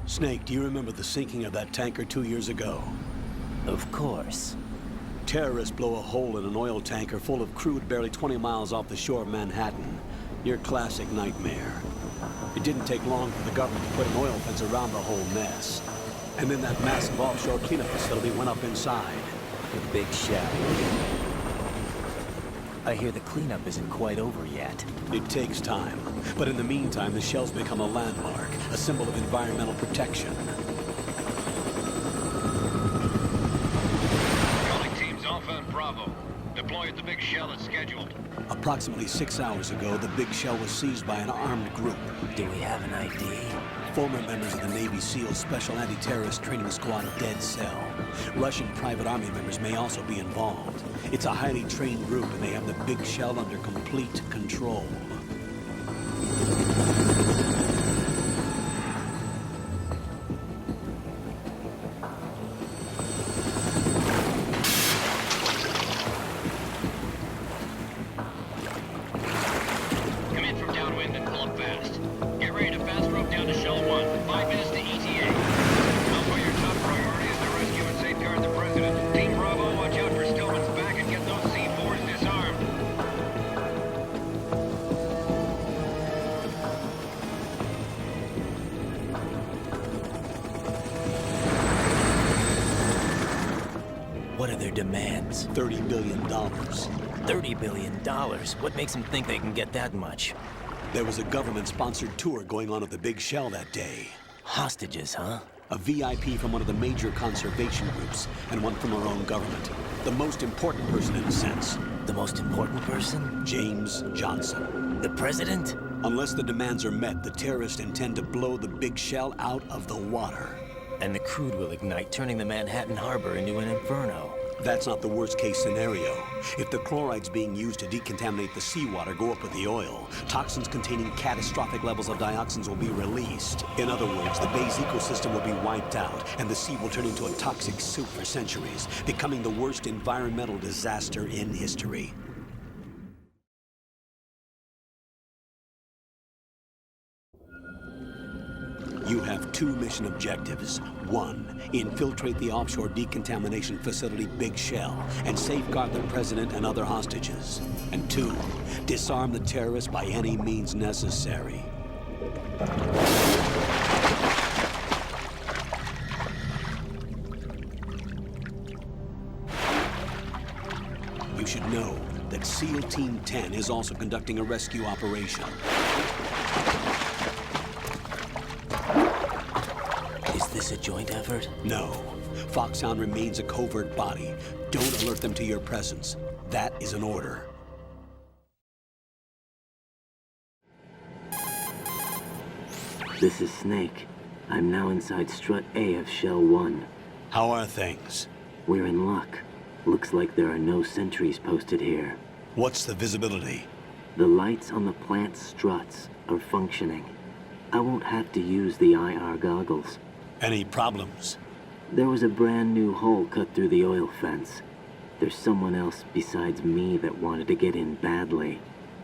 Snake, do you remember the sinking of that tanker 2 years ago? Of course. Terrorists blow a hole in an oil tanker full of crude barely 20 miles off the shore of Manhattan. Your classic nightmare. It didn't take long for the government to put an oil fence around the whole mess. And then that massive offshore cleanup facility went up inside. The big shell. I hear the cleanup isn't quite over yet. It takes time. But in the meantime, the shell's become a landmark, a symbol of environmental protection. Calling teams Alpha and Bravo. Deploy at the big shell as scheduled. Approximately 6 hours ago, the big shell was seized by an armed group. Do we have an ID? Former members of the Navy SEAL Special Anti-Terrorist Training Squad Dead Cell. Russian private army members may also be involved. It's a highly trained group, and they have the big shell under complete control. Come in from downwind and pull up fast. Get ready to fast rope down to Shell 1. 5 minutes to ETA. Alpha, your top priority is to rescue and safeguard the President. Team Bravo, watch out for Stillman's back and get those C4s disarmed. What are their demands? $30 billion. $30 billion? What makes them think they can get that much? There was a government-sponsored tour going on at the big shell that day. Hostages, huh? A VIP from one of the major conservation groups, and one from our own government. The most important person in a sense. The most important person? James Johnson. The president? Unless the demands are met, the terrorists intend to blow the big shell out of the water. And the crude will ignite, turning the Manhattan harbor into an inferno. That's not the worst-case scenario. If the chlorides being used to decontaminate the seawater go up with the oil, toxins containing catastrophic levels of dioxins will be released. In other words, the bay's ecosystem will be wiped out, and the sea will turn into a toxic soup for centuries, becoming the worst environmental disaster in history. You have 2 mission objectives. 1, infiltrate the offshore decontamination facility Big Shell and safeguard the president and other hostages. And 2, disarm the terrorists by any means necessary. You should know that SEAL Team 10 is also conducting a rescue operation. Is this a joint effort? No. Foxhound remains a covert body. Don't alert them to your presence. That is an order. This is Snake. I'm now inside Strut A of Shell 1. How are things? We're in luck. Looks like there are no sentries posted here. What's the visibility? The lights on the plant's struts are functioning. I won't have to use the IR goggles. Any problems? There was a brand new hole cut through the oil fence. There's someone else besides me that wanted to get in badly.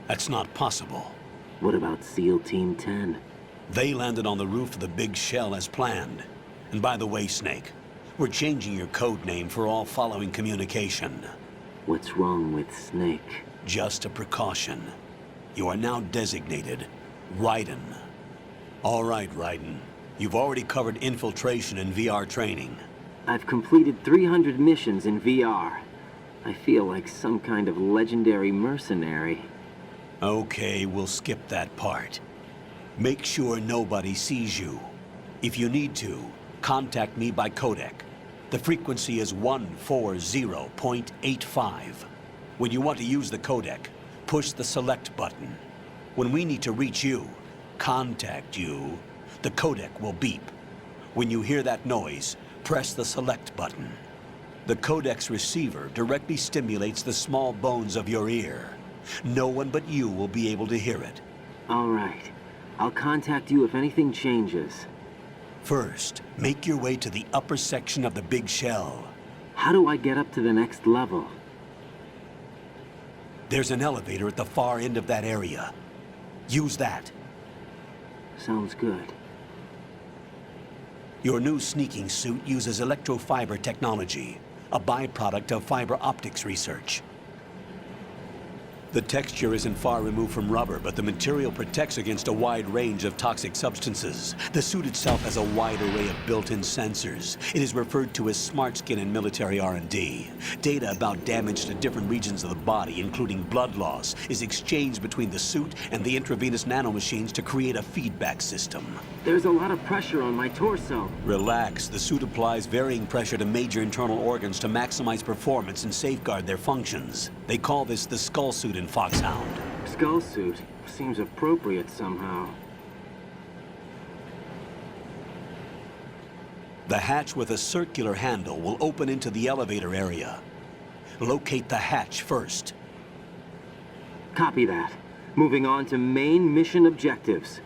That's not possible. What about SEAL Team 10? They landed on the roof of the Big Shell as planned. And by the way, Snake, we're changing your code name for all following communication. What's wrong with Snake? Just a precaution. You are now designated Raiden. All right, Raiden. You've already covered infiltration and VR training. I've completed 300 missions in VR. I feel like some kind of legendary mercenary. Okay, we'll skip that part. Make sure nobody sees you. If you need to, contact me by codec. The frequency is 140.85. When you want to use the codec, push the select button. When we need to reach you, contact you, the codec will beep. When you hear that noise, press the select button. The codec's receiver directly stimulates the small bones of your ear. No one but you will be able to hear it. All right. I'll contact you if anything changes. First, make your way to the upper section of the Big Shell. How do I get up to the next level? There's an elevator at the far end of that area. Use that. Sounds good. Your new sneaking suit uses electrofiber technology, a byproduct of fiber optics research. The texture isn't far removed from rubber, but the material protects against a wide range of toxic substances. The suit itself has a wide array of built-in sensors. It is referred to as smart skin in military R&D. Data about damage to different regions of the body, including blood loss, is exchanged between the suit and the intravenous nanomachines to create a feedback system. There's a lot of pressure on my torso. Relax. The suit applies varying pressure to major internal organs to maximize performance and safeguard their functions. They call this the skull suit in Foxhound. Skull suit seems appropriate somehow. The hatch with a circular handle will open into the elevator area. Locate the hatch first. Copy that. Moving on to main mission objectives.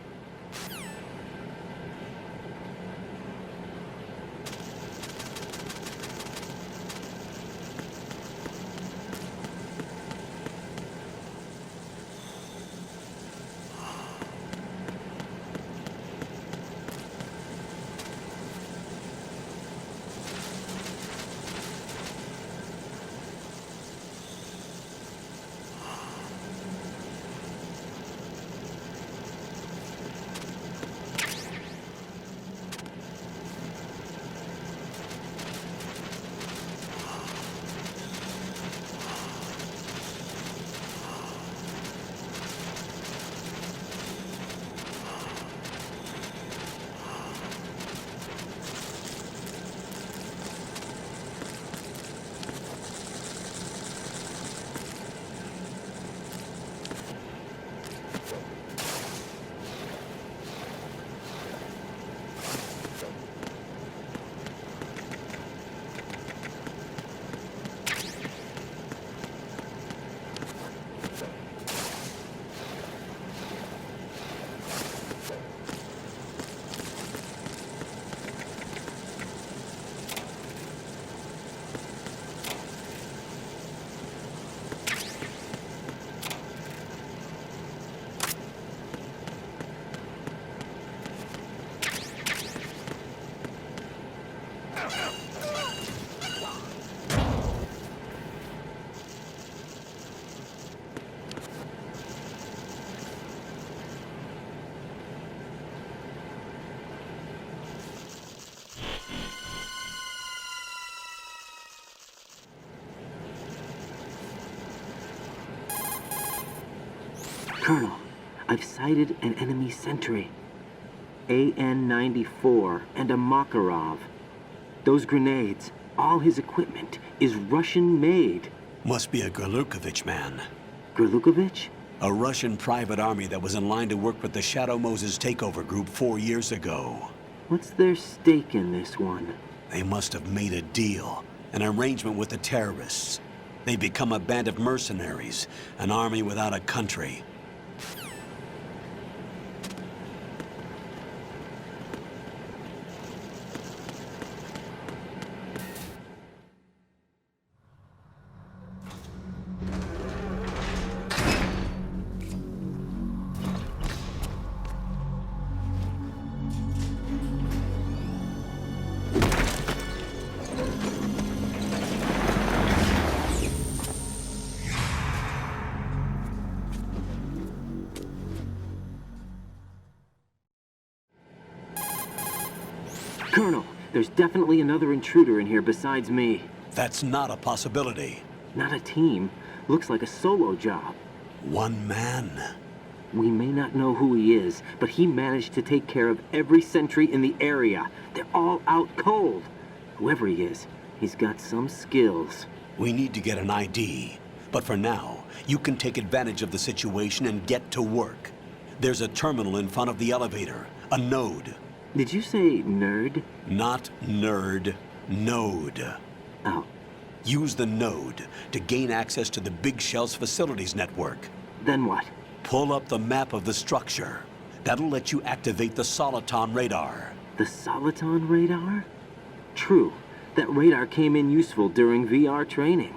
Colonel, I've sighted an enemy sentry. AN-94 and a Makarov. Those grenades, all his equipment, is Russian-made. Must be a Gorlukovich man. Gorlukovich? A Russian private army that was in line to work with the Shadow Moses takeover group 4 years ago. What's their stake in this one? They must have made a deal, an arrangement with the terrorists. They become a band of mercenaries, an army without a country. Colonel, there's definitely another intruder in here besides me. That's not a possibility. Not a team. Looks like a solo job. One man. We may not know who he is, but he managed to take care of every sentry in the area. They're all out cold. Whoever he is, he's got some skills. We need to get an ID. But for now, you can take advantage of the situation and get to work. There's a terminal in front of the elevator. A node. Did you say nerd? Not nerd. Node. Oh. Use the node to gain access to the Big Shell's facilities network. Then what? Pull up the map of the structure. That'll let you activate the Soliton radar. The Soliton radar? True. That radar came in useful during VR training.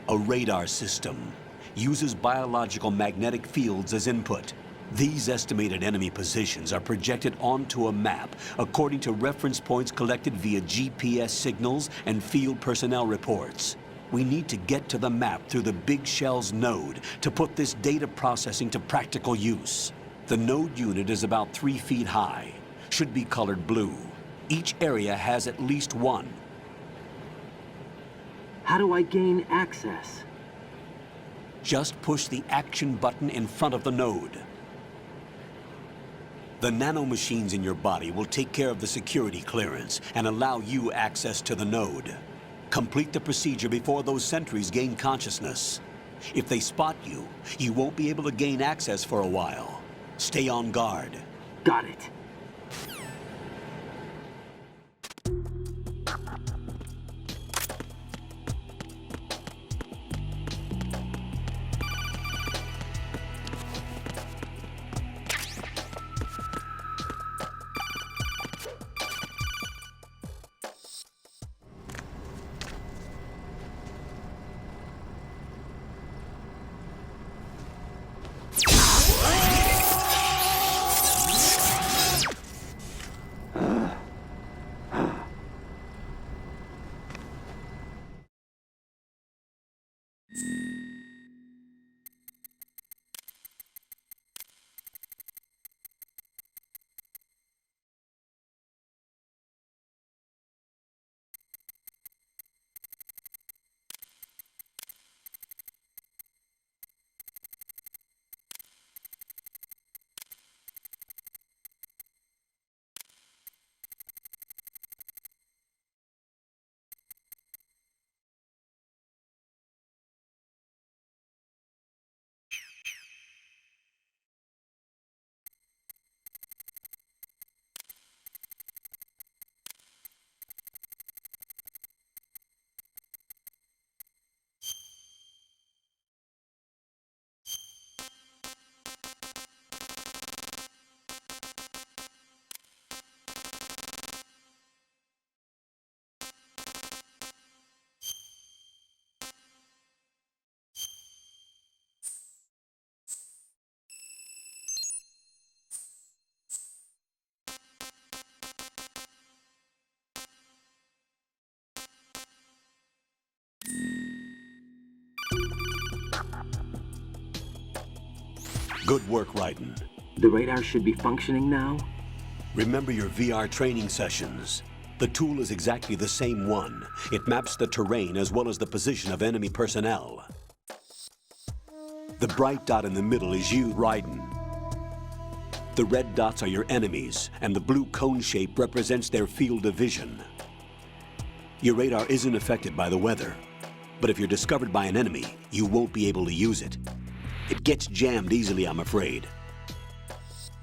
A radar system uses biological magnetic fields as input. These estimated enemy positions are projected onto a map according to reference points collected via GPS signals and field personnel reports. We need to get to the map through the Big Shell's node to put this data processing to practical use. The node unit is about 3 feet high, should be colored blue. Each area has at least one. How do I gain access? Just push the action button in front of the node. The nanomachines in your body will take care of the security clearance and allow you access to the node. Complete the procedure before those sentries gain consciousness. If they spot you, you won't be able to gain access for a while. Stay on guard. Got it. Good work, Raiden. The radar should be functioning now? Remember your VR training sessions. The tool is exactly the same one. It maps the terrain as well as the position of enemy personnel. The bright dot in the middle is you, Raiden. The red dots are your enemies, and the blue cone shape represents their field of vision. Your radar isn't affected by the weather, but if you're discovered by an enemy, you won't be able to use it. It gets jammed easily, I'm afraid.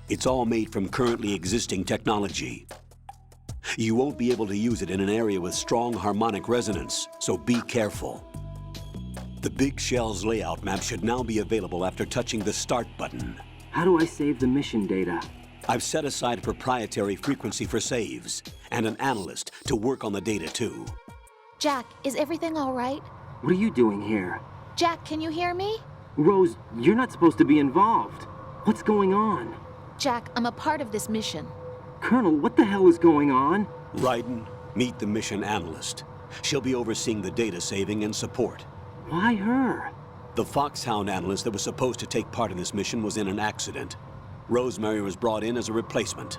It's all made from currently existing technology. You won't be able to use it in an area with strong harmonic resonance, so be careful. The Big Shell's layout map should now be available after touching the Start button. How do I save the mission data? I've set aside a proprietary frequency for saves, and an analyst to work on the data too. Jack, is everything all right? What are you doing here? Jack, can you hear me? Rose, you're not supposed to be involved. What's going on? Jack, I'm a part of this mission. Colonel, what the hell is going on? Raiden, meet the mission analyst. She'll be overseeing the data saving and support. Why her? The Foxhound analyst that was supposed to take part in this mission was in an accident. Rosemary was brought in as a replacement.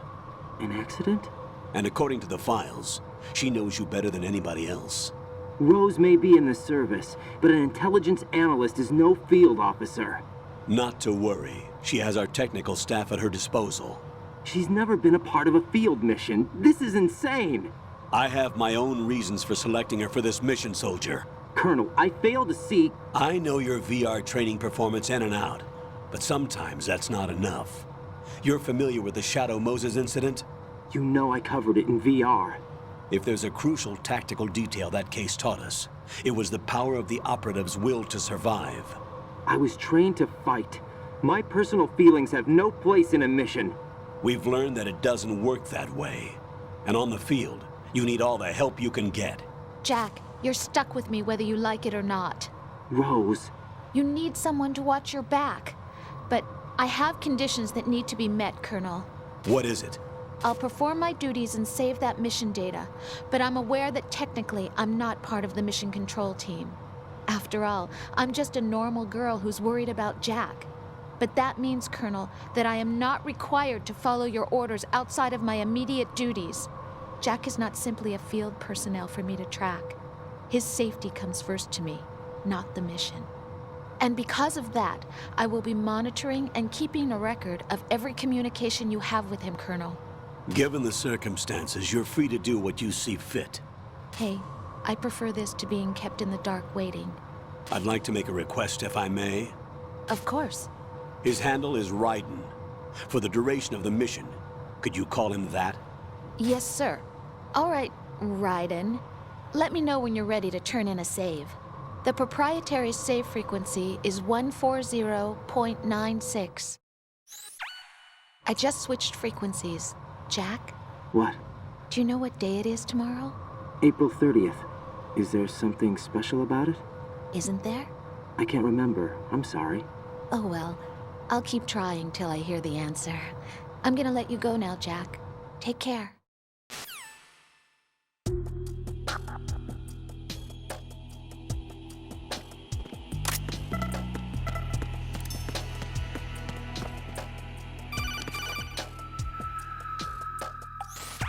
An accident? And according to the files, she knows you better than anybody else. Rose may be in the service, but an intelligence analyst is no field officer. Not to worry. She has our technical staff at her disposal. She's never been a part of a field mission. This is insane. I have my own reasons for selecting her for this mission, soldier. Colonel, I fail to see... I know your VR training performance in and out, but sometimes that's not enough. You're familiar with the Shadow Moses incident? You know I covered it in VR. If there's a crucial tactical detail that case taught us, it was the power of the operative's will to survive. I was trained to fight. My personal feelings have no place in a mission. We've learned that it doesn't work that way. And on the field, you need all the help you can get. Jack, you're stuck with me whether you like it or not. Rose. You need someone to watch your back. But I have conditions that need to be met, Colonel. What is it? I'll perform my duties and save that mission data, but I'm aware that technically I'm not part of the mission control team. After all, I'm just a normal girl who's worried about Jack. But that means, Colonel, that I am not required to follow your orders outside of my immediate duties. Jack is not simply a field personnel for me to track. His safety comes first to me, not the mission. And because of that, I will be monitoring and keeping a record of every communication you have with him, Colonel. Given the circumstances, you're free to do what you see fit. Hey, I prefer this to being kept in the dark waiting. I'd like to make a request, if I may. Of course. His handle is Raiden. For the duration of the mission, could you call him that? Yes, sir. All right, Raiden. Let me know when you're ready to turn in a save. The proprietary save frequency is 140.96. I just switched frequencies. Jack, What? do you know what day it is tomorrow? April 30th. Is there something special about it? Isn't there? I can't remember. I'm sorry. Oh well, I'll keep trying till I hear the answer. I'm gonna let you go now, Jack. Take care.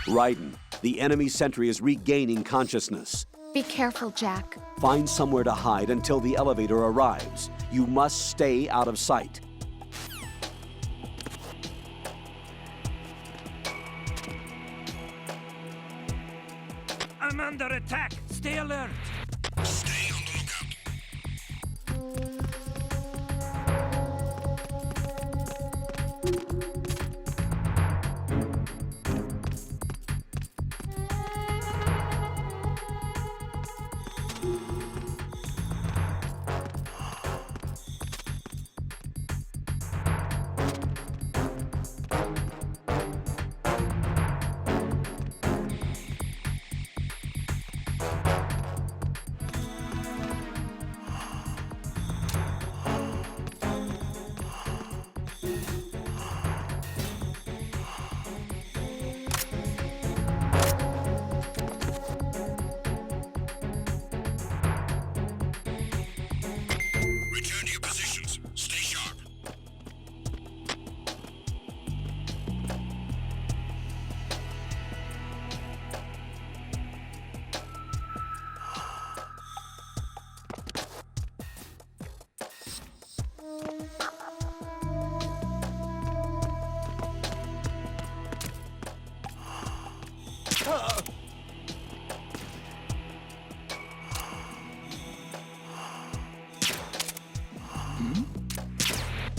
Raiden, the enemy sentry is regaining consciousness. Be careful, Jack. Find somewhere to hide until the elevator arrives. You must stay out of sight. I'm under attack. Stay alert. Stay on the lookout. Return to your positions. Stay sharp.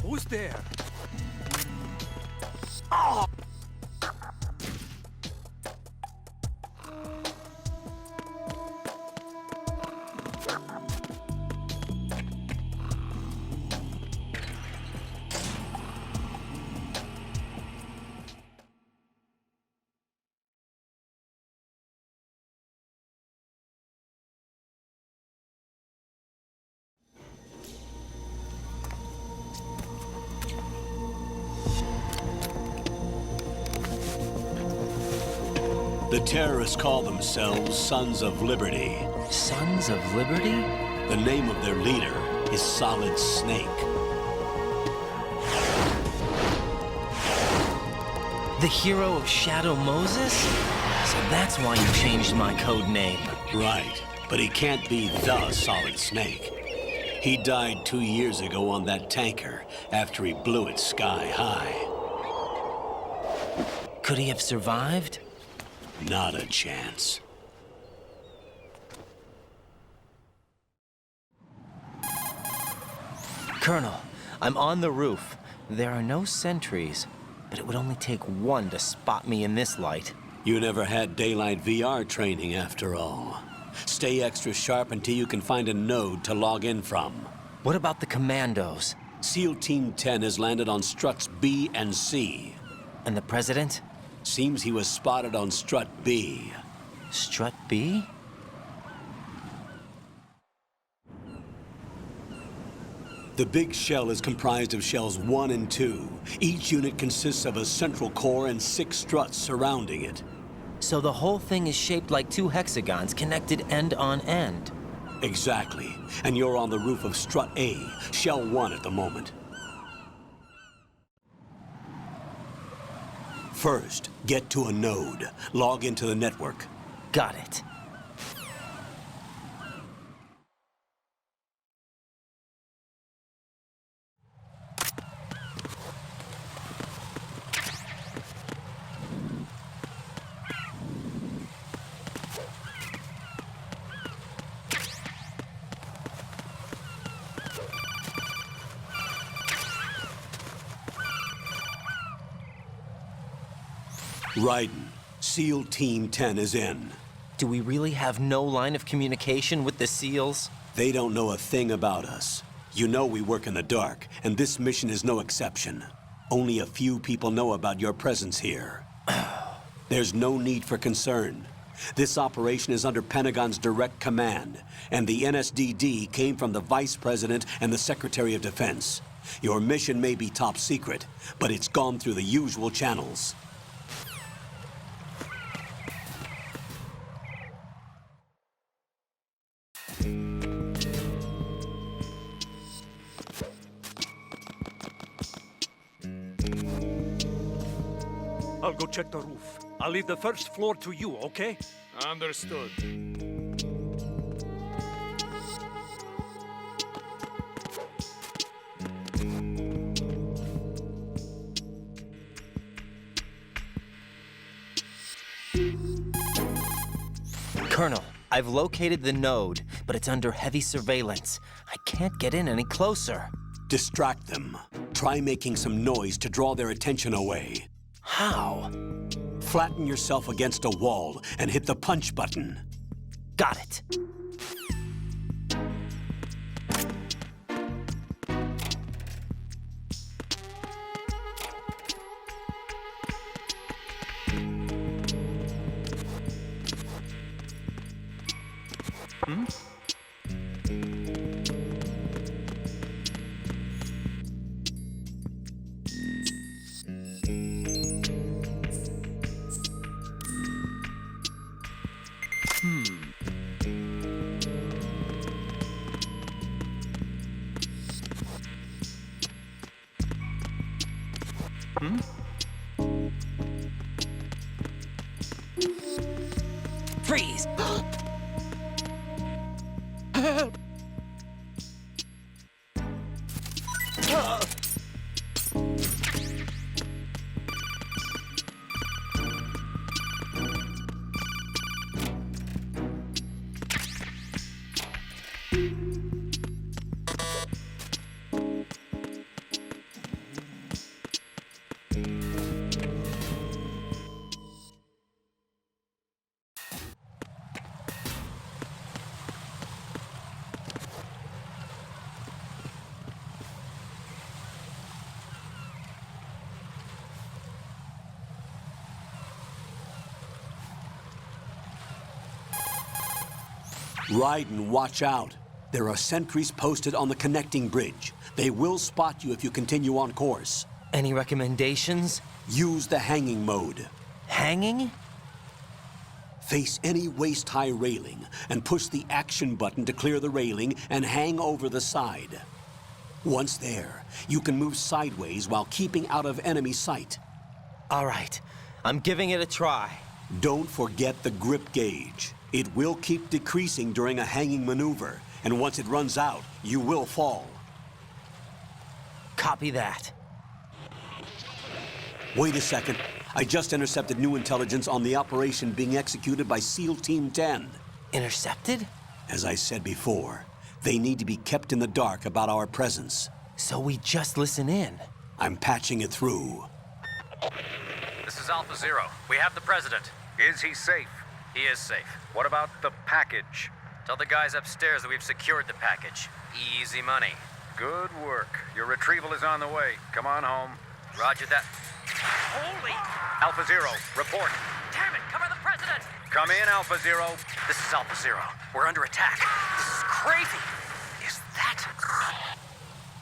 Who's there? The terrorists call themselves Sons of Liberty. Sons of Liberty? The name of their leader is Solid Snake. The hero of Shadow Moses? So that's why you changed my code name. Right, but he can't be the Solid Snake. He died 2 years ago on that tanker after he blew it sky high. Could he have survived? Not a chance. Colonel, I'm on the roof. There are no sentries, but it would only take one to spot me in this light. You never had daylight VR training after all. Stay extra sharp until you can find a node to log in from. What about the commandos? SEAL Team 10 has landed on struts B and C. And the president? Seems he was spotted on strut B. Strut B? The big shell is comprised of shells 1 and 2. Each unit consists of a central core and 6 struts surrounding it. So the whole thing is shaped like 2 hexagons connected end on end. Exactly. And you're on the roof of strut A, shell 1 at the moment. First, get to a node. Log into the network. Got it. Raiden, SEAL Team 10 is in. Do we really have no line of communication with the SEALs? They don't know a thing about us. You know we work in the dark, and this mission is no exception. Only a few people know about your presence here. There's no need for concern. This operation is under Pentagon's direct command, and the NSDD came from the Vice President and the Secretary of Defense. Your mission may be top secret, but it's gone through the usual channels. I'll go check the roof. I'll leave the first floor to you, okay? Understood. Colonel, I've located the node, but it's under heavy surveillance. I can't get in any closer. Distract them. Try making some noise to draw their attention away. How? Flatten yourself against a wall and hit the punch button. Got it. Freeze! Help! Raiden, watch out. There are sentries posted on the connecting bridge. They will spot you if you continue on course. Any recommendations? Use the hanging mode. Hanging? Face any waist-high railing and push the action button to clear the railing and hang over the side. Once there, you can move sideways while keeping out of enemy sight. All right, I'm giving it a try. Don't forget the grip gauge. It will keep decreasing during a hanging maneuver, and once it runs out, you will fall. Copy that. Wait a second. I just intercepted new intelligence on the operation being executed by SEAL Team 10. Intercepted? As I said before, they need to be kept in the dark about our presence. So we just listen in. I'm patching it through. This is Alpha Zero. We have the president. Is he safe? He is safe. What about the package? Tell the guys upstairs that we've secured the package. Easy money. Good work. Your retrieval is on the way. Come on home. Roger that. Holy! Alpha Zero, report. Damn it! Cover the president! Come in, Alpha Zero. This is Alpha Zero. We're under attack. This is crazy. Is that...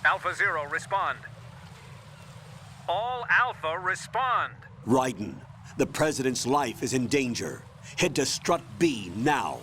Alpha Zero, respond. All Alpha, respond. Raiden, the President's life is in danger. Head to Strut B now.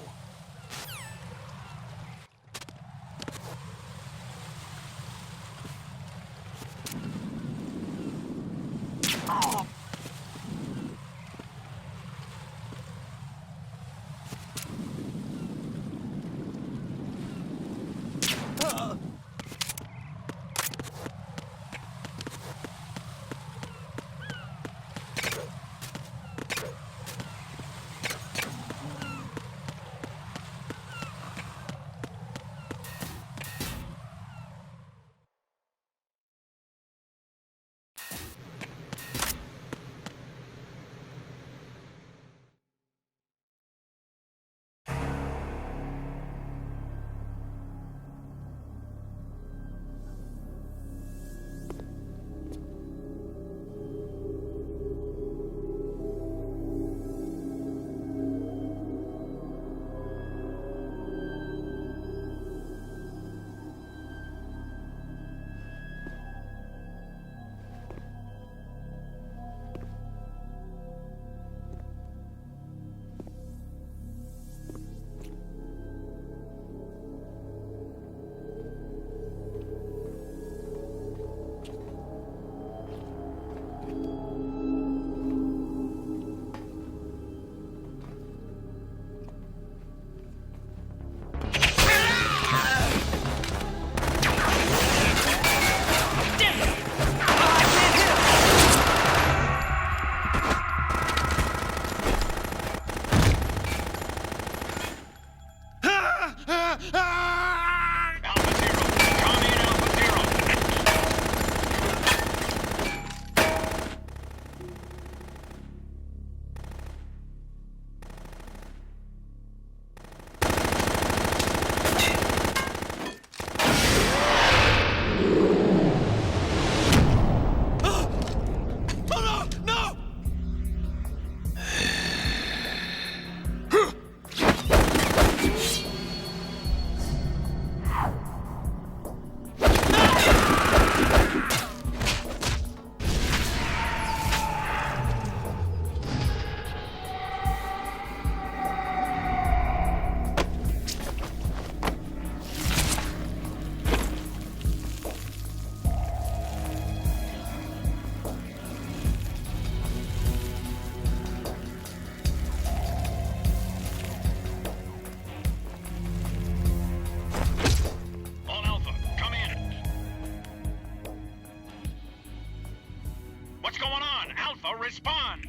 Respond!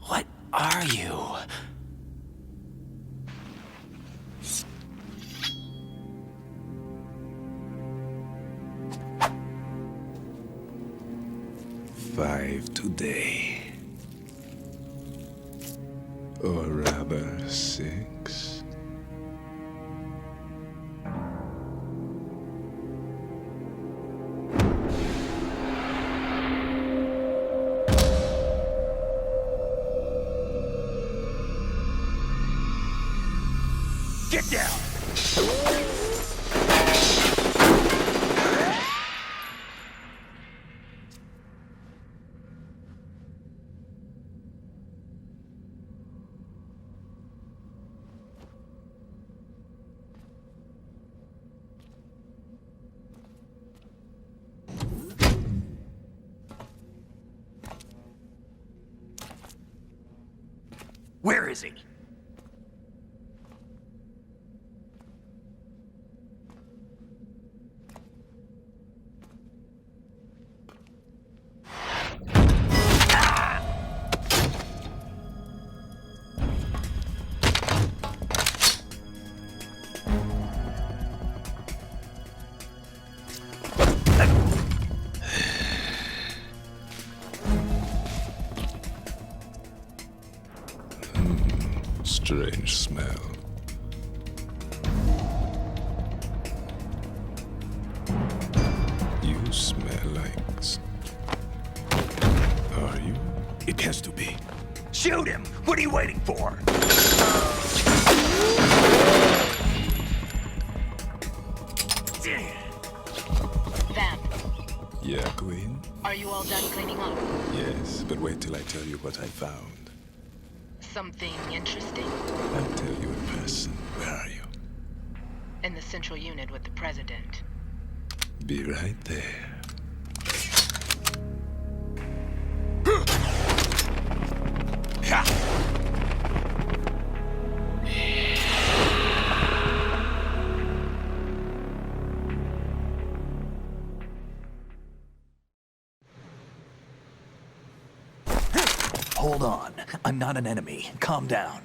What are you? Five today. Or rather, 6. Get down! Where is he? Strange smell. You smell like... Are you? It has to be. Shoot him! What are you waiting for? Vamp, Yeah, Queen? are you all done cleaning up? Yes, but wait till I tell you what I found. Something interesting? I'll tell you in person. Where are you? In the central unit with the president. Be right there. Hold on. I'm not an enemy. Calm down.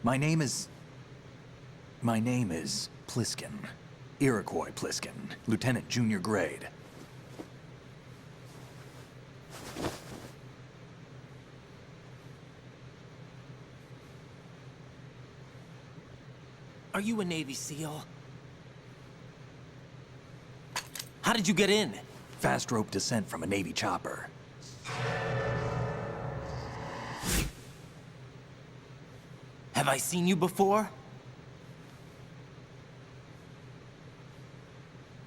My name is Pliskin. Iroquois Pliskin. Lieutenant junior grade. Are you a Navy SEAL? How did you get in? Fast rope descent from a Navy chopper. Have I seen you before?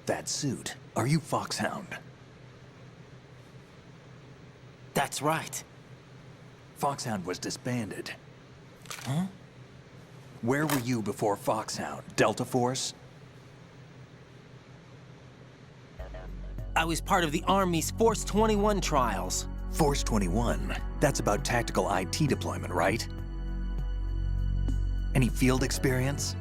That suit. Are you Foxhound? That's right. Foxhound was disbanded. Huh? Where were you before Foxhound? Delta Force? I was part of the Army's Force 21 trials. Force 21? That's about tactical IT deployment, right? Any field experience?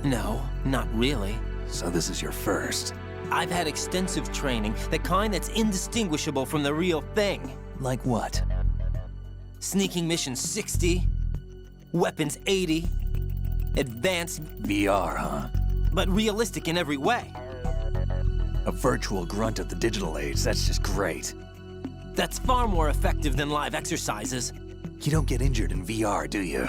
No, not really. So this is your first. I've had extensive training, the kind that's indistinguishable from the real thing. Like what? Sneaking mission 60, weapons 80, advanced... VR, huh? But realistic in every way. A virtual grunt of the digital age, that's just great. That's far more effective than live exercises. You don't get injured in VR, do you?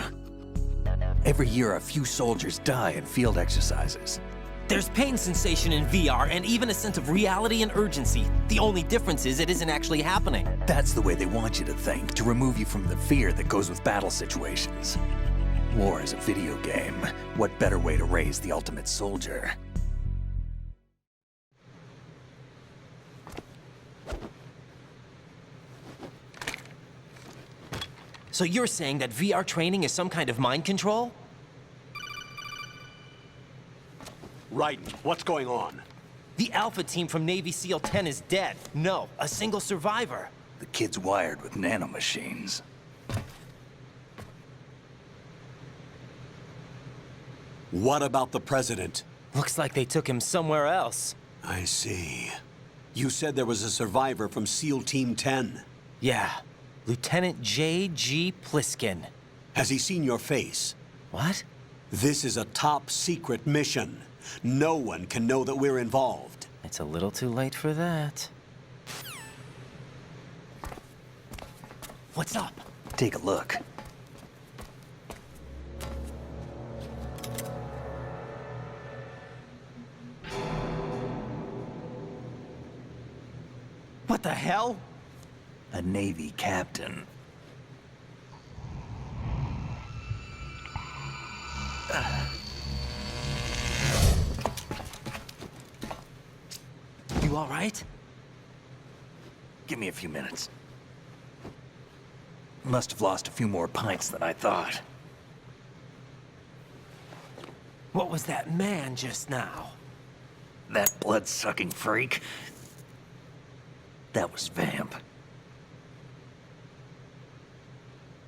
Every year, a few soldiers die in field exercises. There's pain sensation in VR and even a sense of reality and urgency. The only difference is it isn't actually happening. That's the way they want you to think, to remove you from the fear that goes with battle situations. War is a video game. What better way to raise the ultimate soldier? So you're saying that VR training is some kind of mind control? Right. What's going on? The Alpha team from Navy SEAL 10 is dead. No, a single survivor. The kid's wired with nanomachines. What about the president? Looks like they took him somewhere else. I see. You said there was a survivor from SEAL Team 10. Yeah. Lieutenant J.G. Pliskin. Has he seen your face? What? This is a top secret mission. No one can know that we're involved. It's a little too late for that. What's up? Take a look. What the hell? A Navy captain. You all right? Give me a few minutes. Must have lost a few more pints than I thought. What was that man just now? That blood-sucking freak? That was Vamp.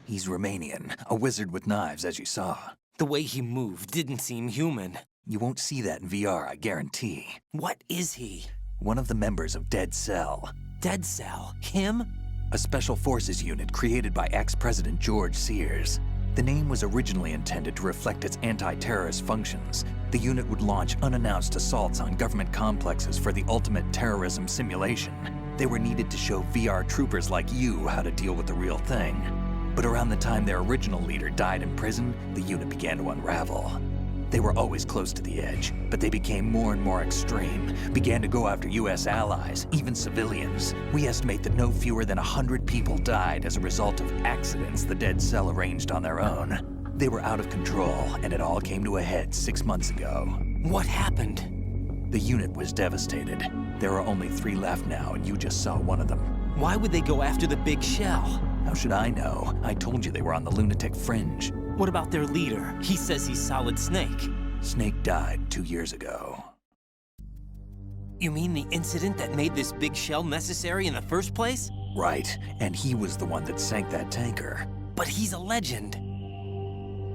He's Romanian, a wizard with knives, as you saw. The way he moved didn't seem human. You won't see that in VR, I guarantee. What is he? One of the members of Dead Cell. Dead Cell? Him? A special forces unit created by ex-President George Sears. The name was originally intended to reflect its anti-terrorist functions. The unit would launch unannounced assaults on government complexes for the ultimate terrorism simulation. They were needed to show VR troopers like you how to deal with the real thing. But around the time their original leader died in prison, the unit began to unravel. They were always close to the edge, but they became more and more extreme, began to go after US allies, even civilians. We estimate that no fewer than 100 people died as a result of accidents the Dead Cell arranged on their own. They were out of control, and it all came to a head 6 months ago. What happened? The unit was devastated. There are only 3 left now, and you just saw one of them. Why would they go after the big shell? How should I know? I told you they were on the lunatic fringe. What about their leader? He says he's Solid Snake. Snake died 2 years ago. You mean the incident that made this big shell necessary in the first place? Right, and he was the one that sank that tanker. But he's a legend.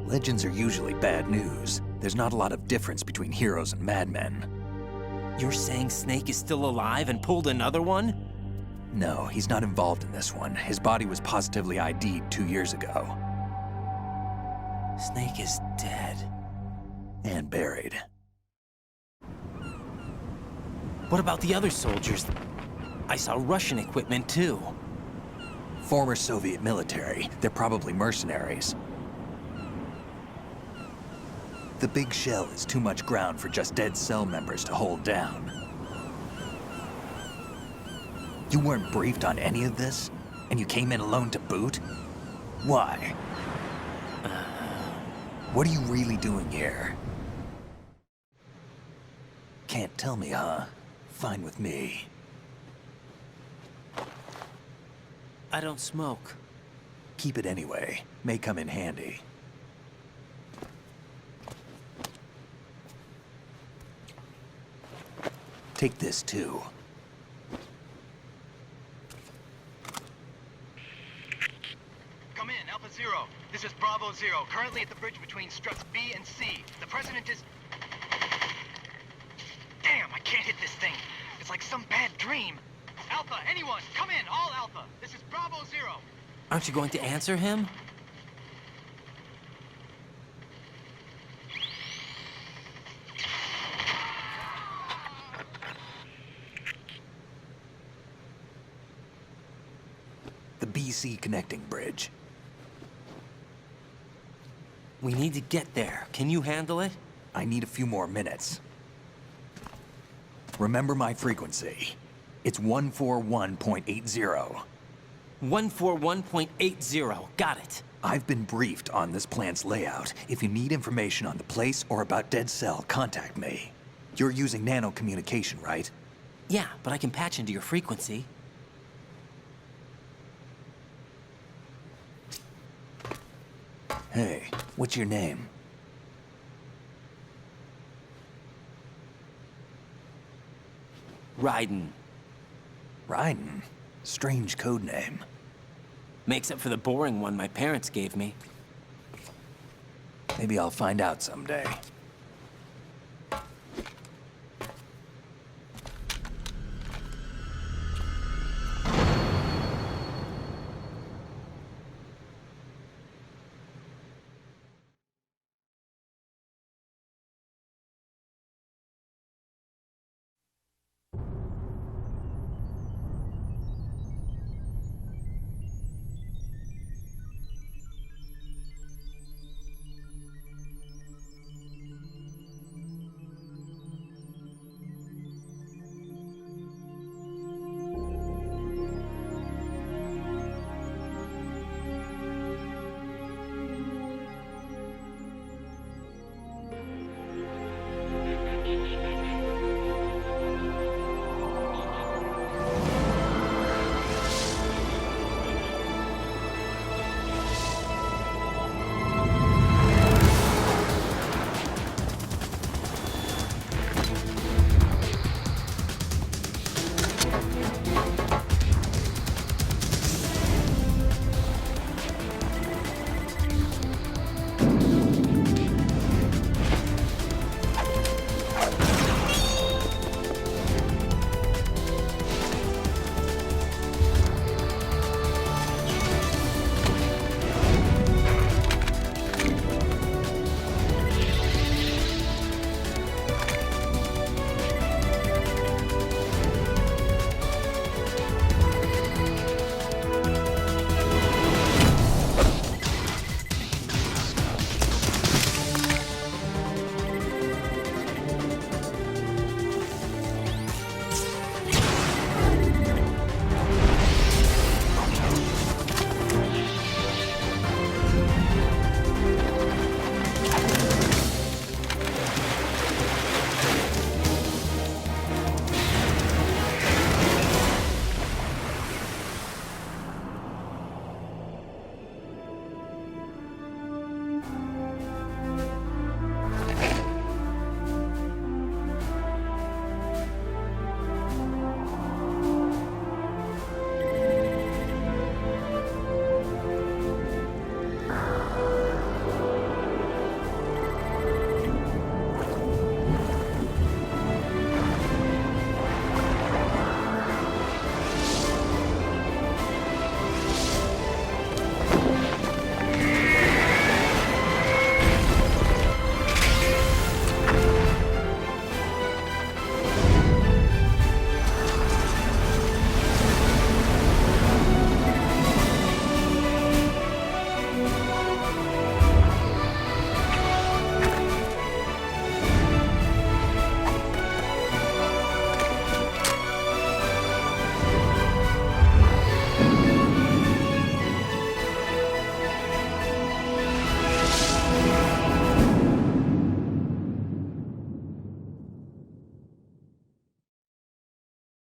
Legends are usually bad news. There's not a lot of difference between heroes and madmen. You're saying Snake is still alive and pulled another one? No, he's not involved in this one. His body was positively ID'd 2 years ago. Snake is dead. And buried. What about the other soldiers? I saw Russian equipment too. Former Soviet military. They're probably mercenaries. The big shell is too much ground for just Dead Cell members to hold down. You weren't briefed on any of this? And you came in alone to boot? Why? What are you really doing here? Can't tell me, huh? Fine with me. I don't smoke. Keep it anyway. May come in handy. Take this too. Come in, Alpha Zero. This is Bravo Zero, currently at the bridge between struts B and C. The President is... Damn, I can't hit this thing. It's like some bad dream. Alpha, anyone, come in, all Alpha. This is Bravo Zero. Aren't you going to answer him? The BC connecting bridge. We need to get there. Can you handle it? I need a few more minutes. Remember my frequency. It's 141.80. 141.80. Got it. I've been briefed on this plant's layout. If you need information on the place or about Dead Cell, contact me. You're using nano communication, right? Yeah, but I can patch into your frequency. Hey, what's your name? Raiden. Raiden? Strange code name. Makes up for the boring one my parents gave me. Maybe I'll find out someday.